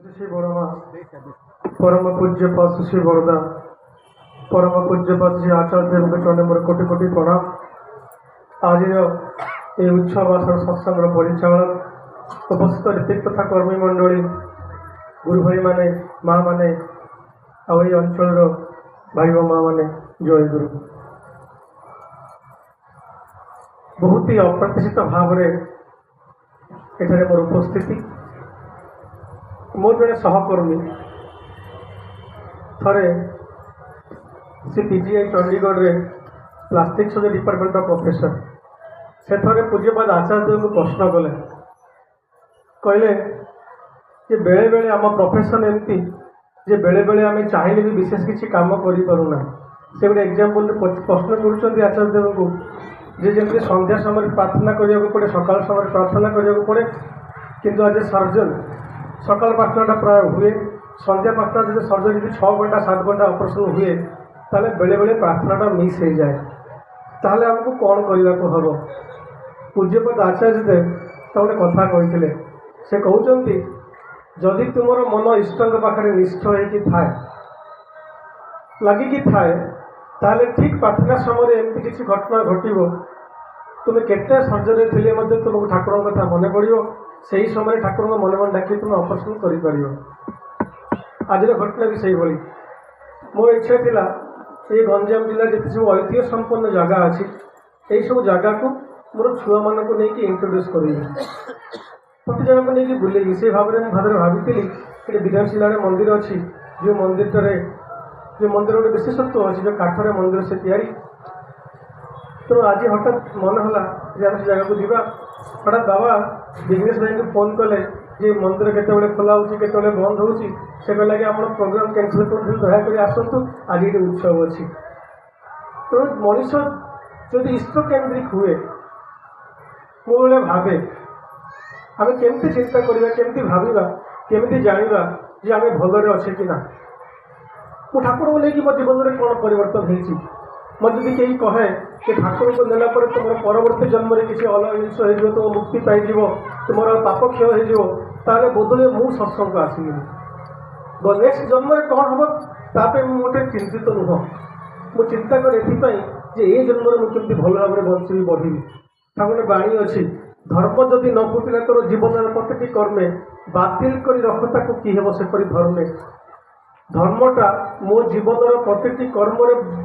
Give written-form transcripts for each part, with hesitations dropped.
श्री बड़मा परम पूज्य पास श्री बड़दा परम पूज्य पास श्री आचार्य देव चरण मोर कोटि कोटि प्रणाम। आज ये उत्सव आसर सत्संग परिचालक उपस्थित ऋतिक तथा कर्मी मंडली गुरु भाई माने माँ माने आई अंचल भाई और माँ माने जय गुरु। बहुत ही अप्रत्याशित भाव एठारे मोर उपस्थिति मोर जड़े सहकर्मी थे सी पीजीआई चंडीगढ़ रे प्लास्टिक सर्जरी डिपार्टमेंट प्रोफेसर से थे पूज्यपाद आचार्य को प्रश्न कले कहले कि बेले बेले आम प्रोफेशन एमती जे बेले बेले आम चाहिए भी विशेष किसी काम करूना से गोटे एग्जाम्पल प्रश्न कर आचार्य देव को जे जमी संध्या समय प्रार्थना करने पड़े सकाल समय प्रार्थना करने पड़े किंतु आज सर्जन सकाल प्रार्थना प्राय हुए संध्या प्रार्थना जो सर्जरी यदि 6 घंटा 7 घंटा ऑपरेशन हुए ताले बेले बेले प्रार्थना मिस हो जाए ताले हमको कौन करने को हम। पूज्यपाद आचार्य देव तो गोटे कथा कहते से कहते जदि तुम मन इष्ट पाखे निष्ठ हो लगिकी थाए ताले ठीक प्रार्थना समय एमती किसी घटना घटव तुम्हें केते सर्जरी थे तुमको ठाकुर कथा मन पड़ो से ही समय ठाकुर मन मन डाक तुम ऑपरेशन कर आज घटना भी से भाई मो इच्छा थिला ये गंजाम जिला जिते सब ऐतिह्य संपन्न जगह अच्छी यही सब जगह को मोर छुआ मान को लेकिन इंट्रोड्यूस करी प्रति जन को लेकिन बुले से भाव में भावी ये विधानशिला मंदिर अच्छी जो मंदिर जो मंदिर गोटे विशेषत्व अच्छी जो काठर मंदिर से तैयारी तो आज हठात मन है जे आम से जगह को जीवा हठात बाबा बिजनेस भाई को फोन कले जे मंदिर केतबेले खोला होची केतबेले बंद होची से कहला कि आपण प्रोग्राम कैंसिल कर दयाकोरी आसतु आज ये उत्सव अच्छी। तो मनीष जो इष्ट केन्द्रिक हुए मुझे भावे आम केमती चिंता करवा केमती भाविबा केमती जानिबा जे आम भलरे अच्छे कि ना मु ठाकुर को लेकिन मो जीवन में कौन परिवर्तन होती मत जब कहीं कहे कि ठाकुर को नेला तुम परवर्ती जन्म में किसी अलग जिन हो तुम मुक्ति पाई तुम पाप क्षय हो बोधे मु सत्संग आसमी नेक्स्ट जन्म में कौन हम तापे गोटे चिंतित नुह मु चिंता कर ये जन्म में मुझे भल भाव में बंची बढ़ी ठाकुर बाणी अच्छी धर्म जदि न फुटिला तोर जीवन प्रत्येक कर्मे बातिल कर रखता को कि हे सेपरी धर्मे धर्मटा मो जीवन प्रत्येक कर्म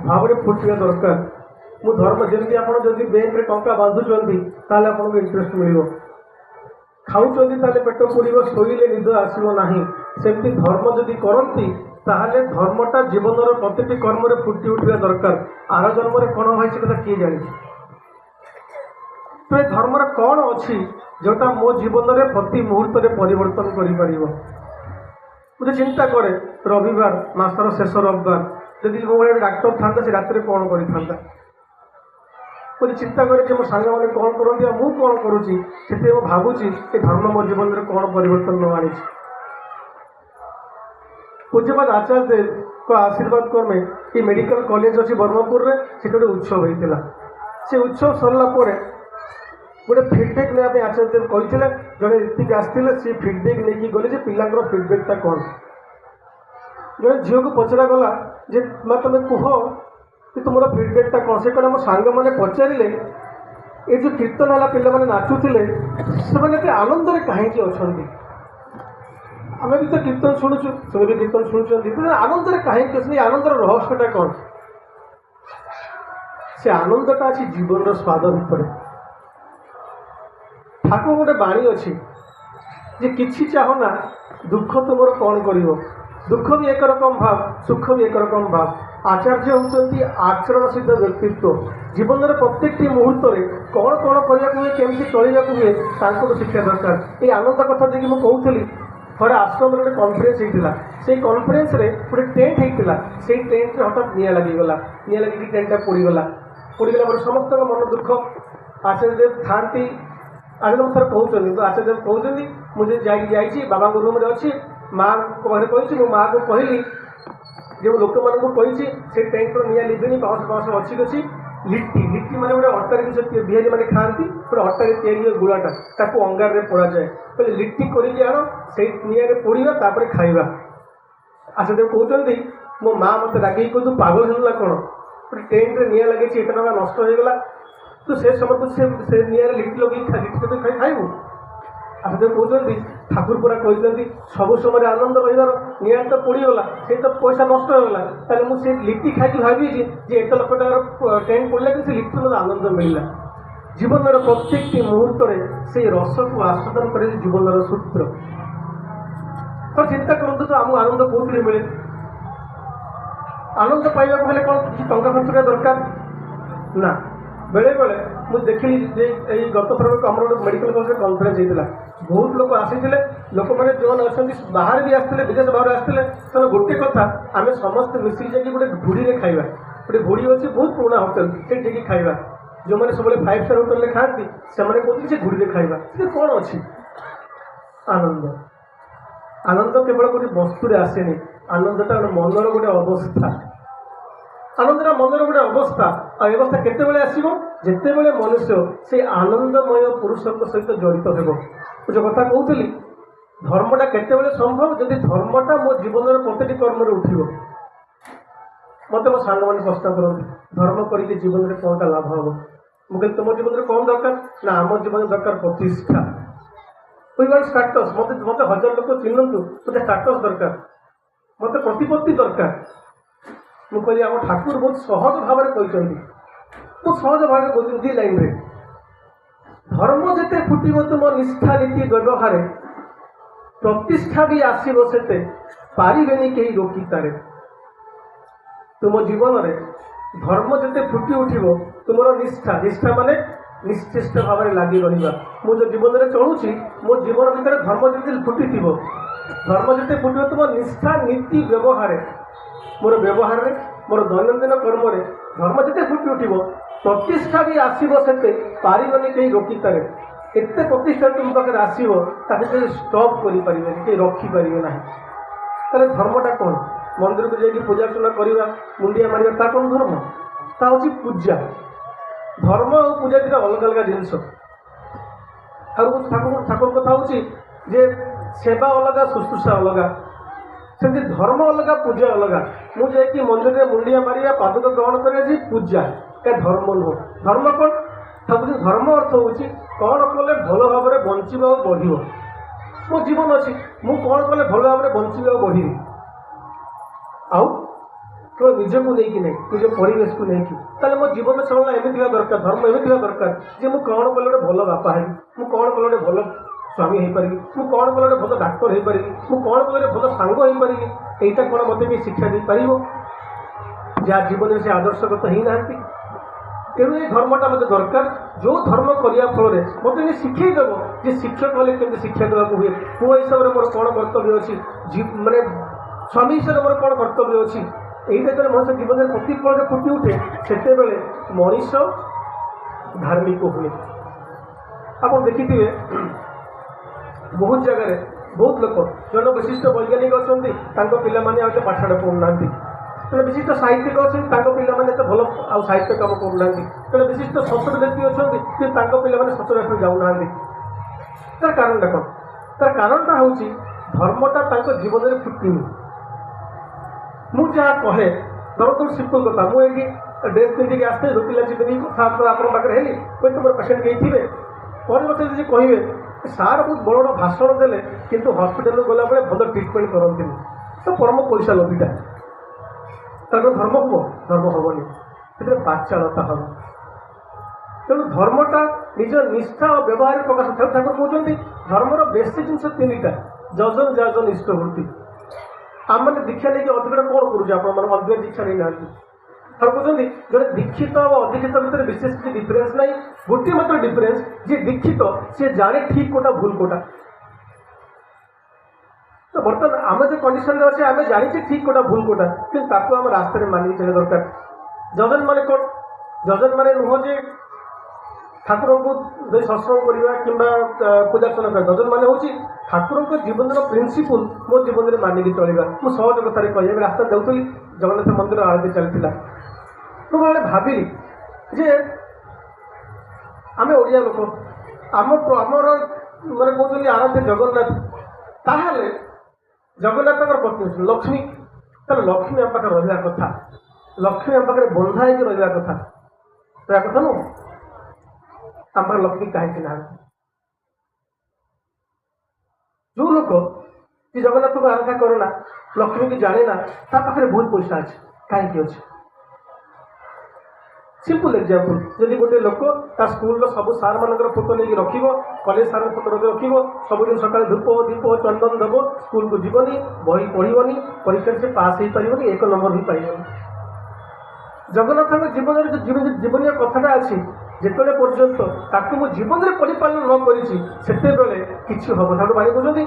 भाव में फुटा दरकार मु धर्म जमी आप बैंक में टंका बांधुंट ताले आपको इंटरेस्ट मिल खाऊँ पेट पुड़ो शोले निद आसना सेमती धर्म जदि करती ताहले धर्मटा जीवन प्रत्येक कर्म फुटी उठा दरकार आर जन्म कौन भाई से कथा किए जानी तो ये धर्म कौन अच्छी जोटा मो जीवन में प्रति मुहूर्त परिवर्तन कर मुझे चिंता करे रविवार मासर शेष रविवार जदि मो डाक्तर था से रात कौन करता मुझे चिंता करे मो सांग मैंने कौन करती मु कौन करुँची से भावुची कि धर्म मो जीवन में कौन परिवर्तन आनी। पूज्यपाद आचार्य देव को आशीर्वाद क्रमे ये मेडिकल कॉलेज अच्छी ब्रह्मपुर में से गोटे उत्सव होता से उत्सव सरला गोटे फिडबैक नहीं आचार्य देव कहते जड़े ऋतिक आसते सी फिडबैक नहीं गले पिला फिडबैकटा कौन जड़े झील को पचरा गला जे माँ तुम कह कि तुम फिडबैकटा कौन से कौन सांग मैंने पचारे ये जो कीर्तन है पिला मैंने नाचुले से आनंद कहीं अच्छा आम भी तो कीर्तन शुणुचु से भी कीर्तन शुणुं आनंद कहीं आनंद रहस्यटा कौन से आनंदटा अच्छी जीवन स्वाद भितर ठाकुर गोटे बाणी अच्छी जे किसी चाहना दुख तुम कौन कर दुख भी एक रकम भाव सुख भी एक रकम भाव आचार्य होती आचरण सिद्ध व्यक्तित्व जीवन में प्रत्येक मुहूर्त में कौन कौन करने हुए केमती चलने हुए शिक्षा दरकार ये आनंद कथा देखिए मुझे कहती थे आश्रम गोटे कन्फरेन्स होता से कन्फरेन्स गोटे टेंट होता से टेंट हठात निआ लगिगला निआ लगे टेंटा पोड़गला समस्त मन दुख आचार्य देव था आज थर कहते आचार्य देव कहते मुझे जा बाबा रूम में अच्छी माँ को कही मो माँ को कहली जो लोक मान कही से टेंट निआ लिभेनि पाँच पाँच अच्छी अच्छी लिट्टी लिट्टी माने गोटे अटार जिन बिहारी मैंने खाती गोटे अटार या गुड़ाटा ताको अंगार पोड़ा जाए बोले लिट्टी करके आण से निआरे पोड़ा खाइबा। अच्छा देव कहते मो माँ मत रागे कह तू पागल है कौन गोटे टेन्ट रे निआ लगे एत टका नष्ट होगा तू से समय से निआरे लिट्टी लगे लिट्टी खाइबू। अच्छा देव कहते ठाकुर पूरा कहते सब समय आनंद रही निआ तो पोड़गला से तो पैसा नष्ट होगा ताले मुझे लिट्टी खाई भावी जे 1 लाख टकर टेन्ट पड़ा कि लिट्टी मतलब आनंद मिलला। जीवन प्रत्येक मुहूर्त से रस को आस्वादन करे जीवन सूत्र। तो चिंता करूँ तो आम आनंद कौन मिले आनंद पाइबा हेल्ले कौन किसी टंका खर्च करने दरकार ना। बेले बेले मुझे देखिली गत थर आम गोटे मेडिकल कॉलेज कन्फरेन्स होता बहुत लोग आसी लोक मैंने जो अच्छा बाहर भी आसते विदेश बाहर आसते से गोटे कथा आम समस्त मिसिक जाकि गोटे भुड़ी में खाइबा गोटे भुड़ी अच्छी बहुत पुराना होटेल से खाइबा जो मैंने सब 5 स्टार होटेल खाती से कहते से भुड़ी में खाइबा से कौन अच्छी आनंद। आनंद केवल गोटे वस्तु आसेनि आनंदटा मनर गोटे अवस्था आनंदटा मनर गोटे अवस्था अवस्था केतेबेले आसीबो जेतेबेले मनुष्य से आनंदमय पुरुष सहित जड़ित हेबो। जो कथा कहूली धर्मटा केतेबेले संभव जदि धर्मटा मो जीवन प्रति कर्म उठिबो। मत मो सांग मैंने प्रश्न करते धर्म करके जीवन में कौनटा लाभ हम मुझे तुम जीवन में कौन दरकार ना आम जीवन दरकार प्रतिष्ठा वी वांट स्टाटस मत मत 1000 लोक चिन्हतु मत स्टाटस दरकार मत प्रतिपत्ति दरकार। मु कहली आम ठाकुर बहुत सहज भाव में कहते बहुत सहज भाव में कहते 2 लाइन रे धर्म जिते फुटब तुम निष्ठा नीति व्यवहार प्रतिष्ठा भी आसब से पारे कहीं रोकी तारे। तुम जीवन में धर्म जिते फुटी उठिब तुम निष्ठा निष्ठा माने निश्चिष्ट भाव में लगी रहा मुझे जीवन में चलुची मो जीवन भितर धर्म जिते फुटी धर्म जिते फुटब तुम निष्ठा नीति व्यवहार मोर व्यवहार में मोर दैनंदिन कर्म धर्म जिते फुटी उठिब प्रतिष्ठा भी आसब से पारे कहीं रोकी तारे एत प्रतिष्ठा तुम पाखे आसो ताकि स्टप करें रखिपारे ना। ताले धर्मटा कौन मंदिर को जाकि पूजा अर्चना करवा मुंडिया मारे कौन धर्म ता हूँ पूजा। धर्म और पूजा 2टा अलग अलग जिनस ठाकुर कथा हूँ जे सेवा अलग शुश्रूषा अलग सेमती धर्म अलग पूजा अलग मुझे मंदिर में मुंडिया मारिया पादुक ग्रहण कर पूजा क्या धर्म नुह। धर्म कौन ठाकुर धर्म अर्थ हूँ कौन कले भल भाव में बंचवा और बढ़ मो जीवन अच्छी मु कौन कले भल भाव में बंचवा और बढ़ी आउ केवल निजक नहीं निज परिवेश को लेकिन मो जीवन चलना एमती दरकार धर्म एमती दरकार जे मु कौन कले गोटे भल बापा है मु कौन कले गोटे भल स्वामी हो पारि मु कौन कले गोटे भल डाक्तर हो पारि मु कौन कले भल सांग हो पारि यहीटा कौन मत भी शिक्षा दे पार जहाँ जीवन में से आदर्शगत ही ना तेणु ये धर्मटा मत दरकार जो धर्म करने फल मत शिखेदेव जे शिक्षक हेल्ले केमती शिक्षा देवा हुए पुओ हिसाब से मोर कौन कर्तव्य अच्छी माने स्वामी हिसाब से मोर कौन कर्तव्य अच्छी यहीटा जो मनुष्य जीवन में प्रतिफल फुटी उठे से मनीष धार्मिक हुए। आप देखिए बहुत जगह बहुत लोक जन विशिष्ट वैज्ञानिक अच्छा पे पाठशाठ पढ़ुना तेरे विशिष्ट साहित्यिक अच्छा पे भल आ साहित्य कम करूना तेरे विशिष्ट संसद व्यक्ति अच्छा पे सचराचर जाऊना तार कारणटा कौन तार कारणटा हूँ धर्मटा जीवन में फुटनी मुझे जहाँ कहे धर तुम सिंपल कथा मुझे ड्रेस पिंधिक आसते धोती लाची पिंधिक कथा आप हेली कोई तुम पेसेंट कहीं थे पर मत जी कहे सार बहुत बड़ बड़ भाषण देले किंतु हॉस्पिटल गला बेले भल ट्रिटमेंट करते तो परम पैसा लोभीटा धर्म हम हेनी से पाचालता हम तेणु धर्मटा निज निष्ठा और व्यवहार प्रकाश ठाकुर कहते धर्मर बेसिक जिन 3टा जजन जाजन इष्टवृत्ति आम मैंने दीक्षा नहीं अधिकटा कौन करुँ अद्वैत दीक्षा नहीं ना ठाकुर कहते जो दीक्षित और अदीक्षित भितर विशेष किसी डिफरेन्स ना गोटे मात्र डिफरेन्स जी दीक्षित सी जाने ठीक कोटा भूल कोटा तो बर्तमान आम जो कंडीशन अच्छे आम जानी ठीक कोटा भूल कोटा कि आम रास्ता मानिक चलने दरकार जजन मान कौन जजन मान नुह जे ठाकुर को सत्संग करवा कि पूजार्चना कर जजन मान हूँ ठाकुर जीवन प्रिंसिपल मो जीवन में मानिक चलवा मुझे सहज कथार कह रास्ता जाऊँगी जगन्नाथ मंदिर आरती चलता मुझे भाविली ଯେ ଆମେ ଓଡ଼ିଆ ଲୋକ ଆମର ମାନେ କହୁଛନ୍ତି ଆରାଧ୍ୟ ଜଗନ୍ନାଥ, ତାହେଲେ ଜଗନ୍ନାଥଙ୍କର ପତ୍ନୀ ଅଛନ୍ତି ଲକ୍ଷ୍ମୀ, ତାହେଲେ ଲକ୍ଷ୍ମୀ ଆମ ପାଖରେ ରହିବା କଥା, ଲକ୍ଷ୍ମୀ ଆମ ପାଖରେ ବନ୍ଧା ହେଇକି ରହିବା କଥା ନୁହଁ। ଆମ ପାଖରେ ଲକ୍ଷ୍ମୀ କାହିଁକି ନାହାନ୍ତି? ଯୋଉ ଲୋକ କି ଜଗନ୍ନାଥଙ୍କୁ ଆରାଧନା କରେ ନା, ଲକ୍ଷ୍ମୀକି ଜାଣେ ନା, ତା ପାଖରେ ବହୁତ ପଇସା ଅଛି, କାହିଁକି ଅଛି? ସିମ୍ପଲ ଏକ୍ଜାମ୍ପଲ, ଯଦି ଗୋଟେ ଲୋକ ତା ସ୍କୁଲର ସବୁ ସାର୍ ମାନଙ୍କର ଫଟୋ ନେଇକି ରଖିବ, କଲେଜ ସାର୍ଙ୍କ ଫଟୋ ରଖିବ, ସବୁଦିନ ସକାଳେ ଧୂପ ଦୀପ ଚନ୍ଦନ ଦେବ, ସ୍କୁଲକୁ ଯିବନି, ବହି ପଢ଼ିବନି, ପରୀକ୍ଷାରେ ସେ ପାସ୍ ହେଇପାରିବନି, 1 ନମ୍ବର ବି ପାଇବନି। ଜଗନ୍ନାଥଙ୍କ ଜୀବନରେ ଯୋଉ ଜୀବନୀୟ କଥାଟା ଅଛି, ଯେତେବେଳେ ପର୍ଯ୍ୟନ୍ତ ତାକୁ ମୁଁ ଜୀବନରେ ପରିପାଳନ ନ କରିଛି ସେତେବେଳେ କିଛି ହବ। ତାଠୁ ବାଣୀ କହୁଛନ୍ତି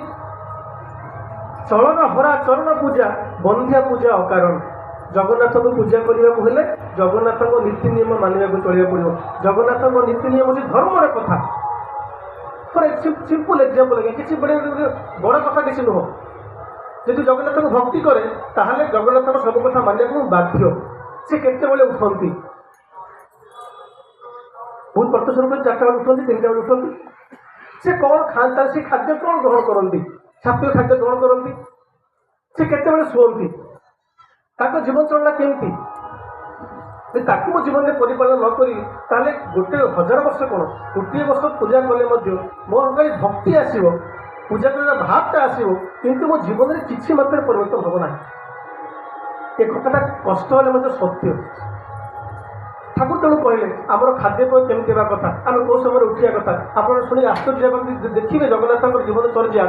ଚଳନ ହରା ଚରଣ ପୂଜା ବନ୍ଧ୍ୟା ପୂଜା ଅକାରଣ। ଜଗନ୍ନାଥଙ୍କୁ ପୂଜା କରିବାକୁ ହେଲେ ଜଗନ୍ନାଥଙ୍କ ନୀତି ନିୟମ ମାନିବାକୁ ଚଳିବାକୁ ପଡ଼ିବ। ଜଗନ୍ନାଥଙ୍କ ନୀତି ନିୟମ ହେଉଛି ଧର୍ମର କଥା। ସିମ୍ପଲ ଏକ୍ଜାମ୍ପଲ, କିଛି ବଡ଼ କଥା କିଛି ନୁହଁ। ଯଦି ଜଗନ୍ନାଥଙ୍କୁ ଭକ୍ତି କରେ ତାହେଲେ ଜଗନ୍ନାଥଙ୍କ ସବୁ କଥା ମାନିବାକୁ ମୁଁ ବାଧ୍ୟ। ସେ କେତେବେଳେ ଉଠନ୍ତି? ବହୁତ ପ୍ରତ୍ୟକ୍ଷ ରୂପେ 4ଟା ବେଳେ ଉଠନ୍ତି, 3ଟା ବେଳେ ଉଠନ୍ତି। ସେ କ'ଣ ଖାଆନ୍ତି? ସେ ଖାଦ୍ୟ କ'ଣ ଗ୍ରହଣ କରନ୍ତି? ସାତ୍ୱିକ ଖାଦ୍ୟ ଗ୍ରହଣ କରନ୍ତି। ସେ କେତେବେଳେ ଶୁଅନ୍ତି? ତାଙ୍କ ଜୀବନ ଚଳିଲା କେମିତି? ଯଦି ତାକୁ ମୋ ଜୀବନରେ ପରିପାଳନ ନ କରି ତାହେଲେ 1000 ବର୍ଷ କ'ଣ, ଗୋଟିଏ ବର୍ଷ ପୂଜା କଲେ ମଧ୍ୟ ମୋ ଅଙ୍ଗରେ ଭକ୍ତି ଆସିବ, ପୂଜା କରିବା ଭାବଟା ଆସିବ, କିନ୍ତୁ ମୋ ଜୀବନରେ କିଛି ମାତ୍ରାରେ ପରିବର୍ତ୍ତନ ହେବ ନାହିଁ। ଏ କଥାଟା କଷ୍ଟ ହେଲେ ମଧ୍ୟ ସତ୍ୟ। ଠାକୁର ତେଣୁ କହିଲେ ଆମର ଖାଦ୍ୟପେୟ କେମିତି ହେବା କଥା, ଆମେ କେଉଁ ସମୟରେ ଉଠିବା କଥା। ଆପଣ ଶୁଣି ଆଶ୍ଚର୍ଯ୍ୟ ହେବାକୁ ଦେଖିବେ ଜଗନ୍ନାଥଙ୍କର ଜୀବନ ଚର୍ଯ୍ୟା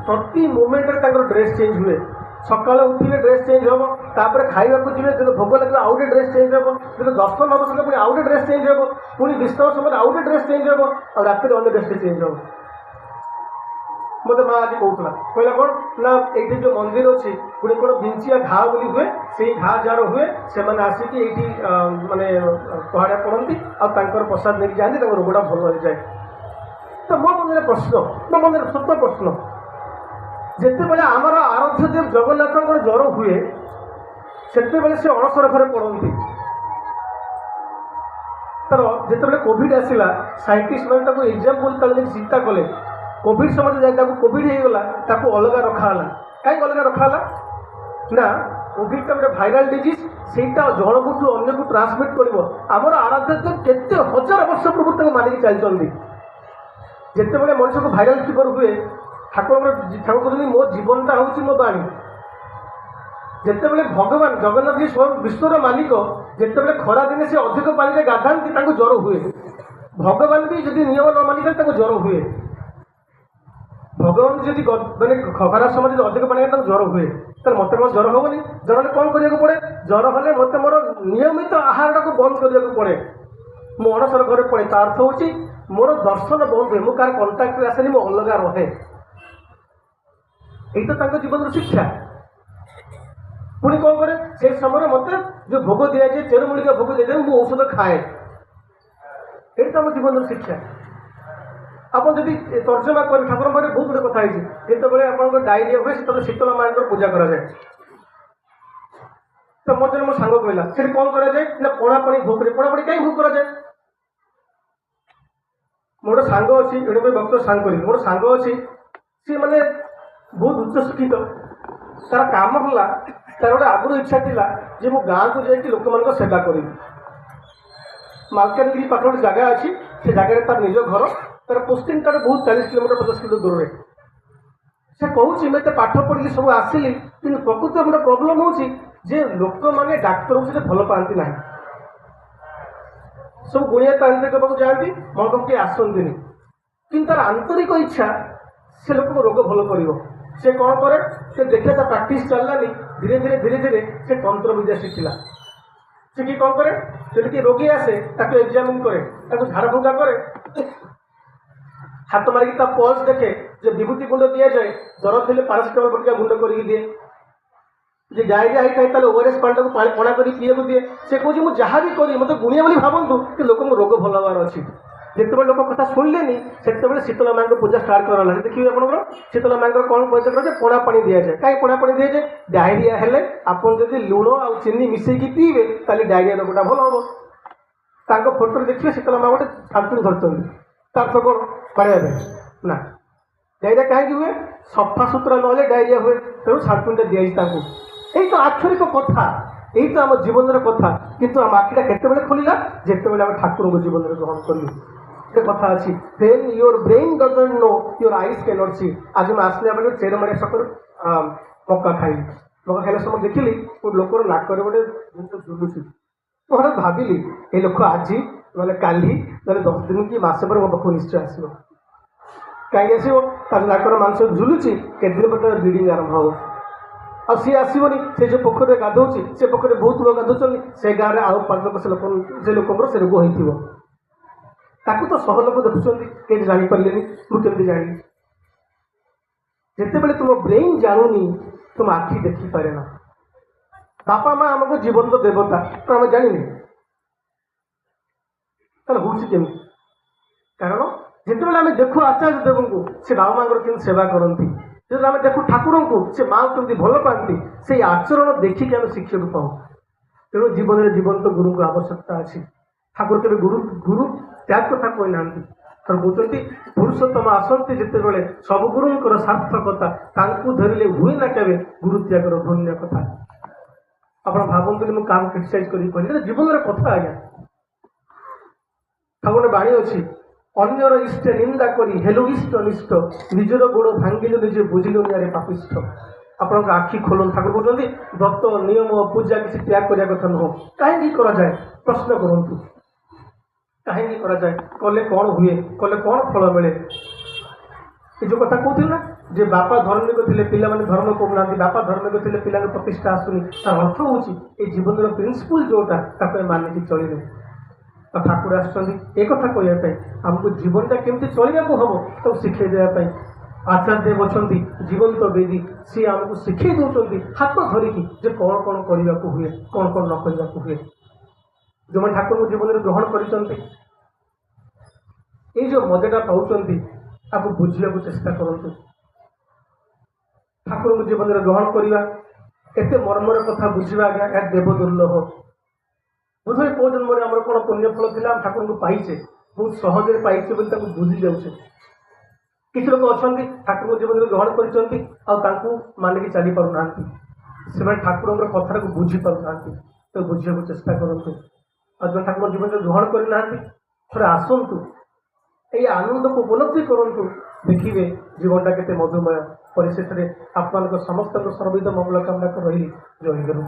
ପ୍ରତି ମୁମେଣ୍ଟରେ ତାଙ୍କର ଡ୍ରେସ୍ ଚେଞ୍ଜ ହୁଏ। ସକାଳେ ଉଠିଲେ ଡ୍ରେସ୍ ଚେଞ୍ଜ ହେବ, ତାପରେ ଖାଇବାକୁ ଯିବେ, ଯେତେବେଳେ ଭୋଗ ଲାଗିବ ଆଉ ଗୋଟେ ଡ୍ରେସ୍ ଚେଞ୍ଜ ହେବ, ଯେତେବେଳେ ଦର୍ଶନ ହେବ ସେତେବେଳେ ପୁଣି ଆଉ ଗୋଟେ ଡ୍ରେସ୍ ଚେଞ୍ଜ ହେବ, ପୁଣି ବିଶ୍ରାମ ସମୟରେ ଆଉ ଗୋଟେ ଡ୍ରେସ୍ ଚେଞ୍ଜ ହେବ, ଆଉ ରାତିରେ ଅନ୍ୟ ଡ୍ରେସ୍ଟି ଚେଞ୍ଜ ହେବ। ମୋତେ ମା ଆଜି କହୁଥିଲା, କହିଲା କ'ଣ ନା ଏଇଠି ଯେଉଁ ମନ୍ଦିର ଅଛି ପୁଣି କ'ଣ ବିଞ୍ଚିଆ ଘା ବୋଲି ହୁଏ, ସେଇ ଘା ଯାହାର ହୁଏ ସେମାନେ ଆସିକି ଏଇଠି ମାନେ ପହାଡ଼ିଆ ପଡ଼ନ୍ତି, ଆଉ ତାଙ୍କର ପ୍ରସାଦ ନେଇକି ଯାଆନ୍ତି, ତାଙ୍କ ରୋଗଟା ଭଲ ହେଇଯାଏ। ତ ମୋ ମନରେ ପ୍ରଶ୍ନ, ମୋ ମନରେ ସତ ପ୍ରଶ୍ନ, ଯେତେବେଳେ ଆମର ଆରାଧ୍ୟ ଦେବ ଜଗନ୍ନାଥଙ୍କର ଜ୍ୱର ହୁଏ ସେତେବେଳେ ସେ ଅଣସର ଘରେ ପଡ଼ନ୍ତି। ତାର ଯେତେବେଳେ କୋଭିଡ ଆସିଲା, ସାଇଣ୍ଟିଷ୍ଟ ମାନେ ତାକୁ ଏକ୍ଜାମ୍ପଲ ତାକୁ ନେଇକି ଚିନ୍ତା କଲେ। କୋଭିଡ ସମୟରେ ତାକୁ କୋଭିଡ ହେଇଗଲା, ତାକୁ ଅଲଗା ରଖାହେଲା। କାହିଁକି ଅଲଗା ରଖାହେଲା ନା, କୋଭିଡଟା ଗୋଟେ ଭାଇରାଲ ଡିଜିଜ୍, ସେଇଟା ଜଣଙ୍କଠୁ ଅନ୍ୟକୁ ଟ୍ରାନ୍ସମିଟ୍ କରିବ। ଆମର ଆରାଧ୍ୟ ଦେବ କେତେ ହଜାର ବର୍ଷ ପୂର୍ବରୁ ତାକୁ ମାନିକି ଚାଲିଛନ୍ତି। ଯେତେବେଳେ ମଣିଷକୁ ଭାଇରାଲ ଫିଭର ହୁଏ, ଠାକୁର କହୁଛନ୍ତି ମୋ ଜୀବନଟା ହେଉଛି ମୋ ବାଣୀ। ଯେତେବେଳେ ଭଗବାନ ଜଗନ୍ନାଥ ସ୍ୱୟଂ ବିଶ୍ୱର ମାଲିକ, ଯେତେବେଳେ ଖରାଦିନେ ସେ ଅଧିକ ପାଣିରେ ଗାଧାନ୍ତି ତାଙ୍କୁ ଜ୍ୱର ହୁଏ। ଭଗବାନ ବି ଯଦି ନିୟମ ନ ମାନିଥାଏ ତାଙ୍କୁ ଜ୍ୱର ହୁଏ। ଭଗବାନ ଯଦି ମାନେ ଖରା ସମୟରେ ଯଦି ଅଧିକ ପାଣି ତାଙ୍କୁ ଜ୍ୱର ହୁଏ, ତାହେଲେ ମୋତେ କ'ଣ ଜ୍ୱର ହେବନି? ଜ୍ୱର ହେଲେ କ'ଣ କରିବାକୁ ପଡ଼େ? ଜ୍ୱର ହେଲେ ମୋତେ ମୋର ନିୟମିତ ଆହାରଟାକୁ ବନ୍ଦ କରିବାକୁ ପଡ଼େ, ମୁଁ ଅଣସର ଘରେ ପଡ଼େ। ତା ଅର୍ଥ ହେଉଛି ମୋର ଦର୍ଶନ ବନ୍ଦ ହୁଏ, ମୁଁ କାହାର କଣ୍ଟାକ୍ଟରେ ଆସେନି, ମୁଁ ଅଲଗା ରହେ। ଏଇ ତ ତାଙ୍କ ଜୀବନର ଶିକ୍ଷା। ପୁଣି କ'ଣ କରେ? ସେ ସମୟରେ ମୋତେ ଯେଉଁ ଭୋଗ ଦିଆଯାଏ, ଚେରମୂଳିକା ଭୋଗ ଦିଆଯାଏ, ମୁଁ ଔଷଧ ଖାଏ। ଏଇଟା ତ ଆମ ଜୀବନର ଶିକ୍ଷା। ଆପଣ ଯଦି ତର୍ଜମା କରି ଠାକୁରଙ୍କ ପାଖରେ ବହୁତ ଗୁଡ଼ିଏ କଥା ହେଇଛି। ଯେତେବେଳେ ଆପଣଙ୍କର ଡାଇରିଆ ହୁଏ ସେତେବେଳେ ଶୀତଳ ମାଙ୍କର ପୂଜା କରାଯାଏ। ତ ମୋ ଜଣେ ମୋ ସାଙ୍ଗ କହିଲା ସେଠି କ'ଣ କରାଯାଏ ନା ପଣା ପାଣି ଭୋଗ କରେ। ପଣା ପାଣି କାହିଁ ଭୋଗ କରାଯାଏ? ମୋର ଗୋଟେ ସାଙ୍ଗ ଅଛି, ଏଣୁ କରି ବକ୍ତବ୍ୟ ସାଙ୍ଗ କରିବି। ମୋର ସାଙ୍ଗ ଅଛି, ସିଏ ମାନେ ବହୁତ ଉଚ୍ଚ ଶିକ୍ଷିତ। ତାର କାମ ହେଲା, ତାର ଗୋଟେ ଆଗରୁ ଇଚ୍ଛା ଥିଲା ଯେ ମୁଁ ଗାଁକୁ ଯାଇକି ଲୋକମାନଙ୍କ ସେବା କରିବି। ମାଲକାନଗିରି ପାଖରେ ଗୋଟେ ଜାଗା ଅଛି, ସେ ଜାଗାରେ ତାର ନିଜ ଘର, ତାର ପୋଷ୍ଟିଂ ତାର ବହୁତ 40 କିଲୋମିଟର 50 କିଲୋମିଟର ଦୂରରେ। ସେ କହୁଛି ମୁଁ ଏତେ ପାଠ ପଢ଼ିକି ସବୁ ଆସିଲି, କିନ୍ତୁ ପ୍ରକୃତ ଗୋଟେ ପ୍ରୋବ୍ଲେମ୍ ହେଉଛି ଯେ ଲୋକମାନେ ଡାକ୍ତରଙ୍କୁ ସେତେ ଭଲ ପାଆନ୍ତି ନାହିଁ। ସବୁ ଗୁଣିଆ ତାନ୍ତ୍ରିକ ପାଖକୁ ଯାଆନ୍ତି, ମୋ ପାଖକୁ କେହି ଆସନ୍ତିନି। କିନ୍ତୁ ତାର ଆନ୍ତରିକ ଇଚ୍ଛା ସେ ଲୋକଙ୍କ ରୋଗ ଭଲ କରିବ। ସେ କ'ଣ କରେ? ସେ ଦେଖିଲେ ତା ପ୍ରାକ୍ଟିସ୍ ଚାଲିଲାନି, ଧୀରେ ଧୀରେ ସେ ତନ୍ତ୍ରବିଦ୍ୟା ଶିଖିଲା। ସେ କି କ'ଣ କରେ? ଯଦି କିଏ ରୋଗୀ ଆସେ ତାକୁ ଏକ୍ଜାମିନ୍ କରେ, ତାକୁ ଝାଡ଼ା ଫୁଙ୍କା କରେ, ହାତ ମାରିକି ତା ପଲ୍ସ ଦେଖେ, ଯେ ବିଭୂତି ଗୁଣ୍ଡ ଦିଆଯାଏ, ଜ୍ୱର ଥିଲେ ପାରାସିଟାମଲ ବଟିକା ଗୁଣ୍ଡ କରିକି ଦିଏ, ଯେ ଡାଇରିଆ ହେଇଥାଏ ତାହେଲେ ORS ପାଣିଟାକୁ ପଣା କରି ପିଇବାକୁ ଦିଏ। ସେ କହୁଛି ମୁଁ ଯାହା ବି କରିବି ମୋତେ ଗୁଣିଆ ବୋଲି ଭାବନ୍ତୁ, କି ଲୋକଙ୍କ ରୋଗ ଭଲ ହେବାର ଅଛି। ଯେତେବେଳେ ଲୋକ କଥା ଶୁଣିଲେନି ସେତେବେଳେ ଶୀତଳ ମାଙ୍କ ପୂଜା ଷ୍ଟାର୍ଟ କରାଗଲା। ଦେଖିବେ ଆପଣଙ୍କର ଶୀତଳ ମାଙ୍କର କ'ଣ ପୂଜା କରାଯାଏ? ପଣା ପାଣି ଦିଆଯାଏ। କାହିଁ ପଣା ପାଣି ଦିଆଯାଏ? ଡାଇରିଆ ହେଲେ ଆପଣ ଯଦି ଲୁଣ ଆଉ ଚିନି ମିଶେଇକି ପିଇବେ ତାହେଲେ ଡାଇରିଆ ରୋଗଟା ଭଲ ହେବ। ତାଙ୍କ ଫଟୋରେ ଦେଖିବେ ଶୀତଳ ମା ଗୋଟେ ଛାଞ୍ଚୁଣି ଧରିଛନ୍ତି, ତାର ତ କ'ଣ ବାଡ଼େଇବା ପାଇଁ ନା। ଡାଇରିଆ କାହିଁକି ହୁଏ? ସଫାସୁତୁରା ନହେଲେ ଡାଇରିଆ ହୁଏ, ତେଣୁ ଛାଞ୍ଚୁଣିଟା ଦିଆଯାଇଛି ତାଙ୍କୁ। ଏଇ ତ ଆକ୍ଷରିକ କଥା, ଏଇ ତ ଆମ ଜୀବନର କଥା। କିନ୍ତୁ ଆମ ଆଖିଟା କେତେବେଳେ ଖୋଲିଲା? ଯେତେବେଳେ ଆମେ ଠାକୁରଙ୍କୁ ଜୀବନରେ ଗ୍ରହଣ କଲୁ। ଗୋଟେ କଥା ଅଛି, when your brain doesn't know, your eyes cannot see। ଆଜି ମୁଁ ଆସିଲା ବେଳେ ଚେରମାଳିଆ ଛକରୁ ମକା ଖାଇଲି। ମକା ଖାଇଲା ସମୟ ଦେଖିଲି ଗୋଟେ ଲୋକର ନାକରେ ଗୋଟେ ଜିନିଷ ଝୁଲୁଛି। ମୁଁ ହଠାତ୍ ଭାବିଲି ଏ ଲୋକ ଆଜି ନହେଲେ କାଲି ନହେଲେ 10 ଦିନ କି ମାସେ ପରେ ମୋ ପାଖକୁ ନିଶ୍ଚୟ ଆସିବ। କାହିଁକି ଆସିବ? ତାର ନାକର ମାଂସ ଝୁଲୁଛି, କେତେଦିନ ପରେ ତାର ବ୍ଲିଡ଼ିଂ ଆରମ୍ଭ ହବ। ଆଉ ସିଏ ଆସିବନି। ସେ ଯେଉଁ ପୋଖରୀରେ ଗାଧଉଛି, ସେ ପୋଖରୀରେ ବହୁତ ଲୋକ ଗାଧଉଛନ୍ତି, ସେ ଗାଁରେ ଆଉ 5 ଲୋକ ସେ ଲୋକଙ୍କର ସେ ରୋଗ ହେଇଥିବ। ତାକୁ ତ 100 ଲୋକ ଦେଖୁଛନ୍ତି, କେହି ଜାଣିପାରିଲେନି, ମୁଁ କେମିତି ଜାଣିଲି? ଯେତେବେଳେ ତୁମ ବ୍ରେନ୍ ଜାଣୁନି, ତୁମ ଆଖି ଦେଖିପାରେ ନା। ବାପା ମା ଆମକୁ ଜୀବନ୍ତ ଦେବତା, ତ ଆମେ ଜାଣିନି ତାହେଲେ ହଉଛି କେମିତି? କାରଣ ଯେତେବେଳେ ଆମେ ଦେଖୁ ଆଚାର୍ଯ୍ୟ ଦେବଙ୍କୁ, ସେ ବାବା ମାଙ୍କର କେମିତି ସେବା କରନ୍ତି, ଯେତେବେଳେ ଆମେ ଦେଖୁ ଠାକୁରଙ୍କୁ, ସେ ମାଆଙ୍କୁ କେମିତି ଭଲ ପାଆନ୍ତି, ସେଇ ଆଚରଣ ଦେଖିକି ଆମେ ଶିକ୍ଷକ ପାଉ। ତେଣୁ ଜୀବନରେ ଜୀବନ୍ତ ଗୁରୁଙ୍କ ଆବଶ୍ୟକତା ଅଛି। ଠାକୁର କେବେ ଗୁରୁ ତ୍ୟାଗ କଥା କହିନାହାନ୍ତି। ଠାକୁର କହୁଛନ୍ତି ପୁରୁଷୋତ୍ତମ ଆସନ୍ତି ଯେତେବେଳେ ସବୁ ଗୁରୁଙ୍କର ସାର୍ଥକତା, ତାଙ୍କୁ ଧରିଲେ ହୁଏ ନା କେବେ ଗୁରୁ ତ୍ୟାଗର ଧନ୍ୟ କଥା। ଆପଣ ଭାବନ୍ତୁନି ମୁଁ କାହାକୁ କ୍ରିଟିସାଇଜ କରିକି କହିଲି, ଜୀବନର କଥା ଆଜ୍ଞା। ଠାକୁର ବାଣୀ ଅଛି, ଅନ୍ୟର ଇଷ୍ଟ ନିନ୍ଦା କରି ହେଲୁ ଇଷ୍ଟ ନିଷ୍ଠ, ନିଜର ଗୋଡ଼ ଭାଙ୍ଗିଲୁ ନିଜେ ବୁଝିଲୁ ନିଆରେ ପାପିଷ୍ଠ। ଆପଣଙ୍କ ଆଖି ଖୋଲନ୍ତୁ। ଠାକୁର କହୁଛନ୍ତି ବ୍ରତ ନିୟମ ପୂଜା କିଛି ତ୍ୟାଗ କରିବା କଥା ନୁହଁ। କାହିଁକି କରାଯାଏ? ପ୍ରଶ୍ନ କରନ୍ତୁ, କାହିଁକି କରାଯାଏ? କଲେ କ'ଣ ହୁଏ? କଲେ କ'ଣ ଫଳ ମିଳେ? ଏ ଯେଉଁ କଥା କହୁଥିଲି ନା, ଯେ ବାପା ଧର୍ମିକ ଥିଲେ ପିଲାମାନେ ଧର୍ମ କରୁନାହାନ୍ତି, ବାପା ଧର୍ମିକ ଥିଲେ ପିଲାଙ୍କ ପ୍ରତିଷ୍ଠା ଆସୁନି, ତାର ଅର୍ଥ ହେଉଛି ଏ ଜୀବନର ପ୍ରିନ୍ସିପୁଲ ଯେଉଁଟା, ତାକୁ ଆମେ ମାନିକି ଚଳିବେ। ଆଉ ଠାକୁର ଆସିଛନ୍ତି ଏ କଥା କହିବା ପାଇଁ, ଆମକୁ ଜୀବନଟା କେମିତି ଚଳିବାକୁ ହବ ତାକୁ ଶିଖେଇ ଦେବା ପାଇଁ। ଆଚାର୍ଯ୍ୟ ଦେବ ଅଛନ୍ତି ଜୀବନ୍ତ ବେଦୀ, ସିଏ ଆମକୁ ଶିଖେଇ ଦେଉଛନ୍ତି ହାତ ଧରିକି ଯେ କ'ଣ କ'ଣ କରିବାକୁ ହୁଏ, କ'ଣ କ'ଣ ନ କରିବାକୁ ହୁଏ। ଯେଉଁମାନେ ଠାକୁରଙ୍କୁ ଜୀବନରେ ଗ୍ରହଣ କରିଛନ୍ତି, ଏଇ ଯେଉଁ ମଜାଟା ପାଉଛନ୍ତି, ତାକୁ ବୁଝିବାକୁ ଚେଷ୍ଟା କରନ୍ତୁ। ଠାକୁରଙ୍କୁ ଜୀବନରେ ଗ୍ରହଣ କରିବା, ଏତେ ମର୍ମର କଥା ବୁଝିବା ଆଜ୍ଞା, ଏହା ଦେବ ଦୁର୍ଲଭ। ବୋଧହୁଏ କୋଉ ଜନ୍ମରେ ଆମର କ'ଣ ପୁଣ୍ୟ ଫଳ ଥିଲା, ଆମେ ଠାକୁରଙ୍କୁ ପାଇଛେ, ବହୁତ ସହଜରେ ପାଇଛେ ବୋଲି ତାକୁ ବୁଝି ଯାଉଛେ। କିଛି ଲୋକ ଅଛନ୍ତି ଠାକୁରଙ୍କୁ ଜୀବନରେ ଗ୍ରହଣ କରିଛନ୍ତି ଆଉ ତାଙ୍କୁ ମାନିକି ଚାଲି ପାରୁନାହାନ୍ତି। ସେମାନେ ଠାକୁରଙ୍କର କଥାଟାକୁ ବୁଝି ପାରୁନାହାନ୍ତି। ତାକୁ ବୁଝିବାକୁ ଚେଷ୍ଟା କରନ୍ତୁ। ଆଉ ଯେଉଁ ଠାକୁର ଜୀବନରେ ଗ୍ରହଣ କରିନାହାନ୍ତି, ଥରେ ଆସନ୍ତୁ, ଏଇ ଆନନ୍ଦକୁ ଉପଲବ୍ଧି କରନ୍ତୁ, ଦେଖିବେ ଜୀବନଟା କେତେ ମଧୁମୟ। ପରିଶେଷରେ ଆପଣମାନଙ୍କ ସମସ୍ତଙ୍କ ସର୍ବିତ ମଙ୍ଗଳ କାମନା ରହିଲି। ଜୟ ଗୁରୁ।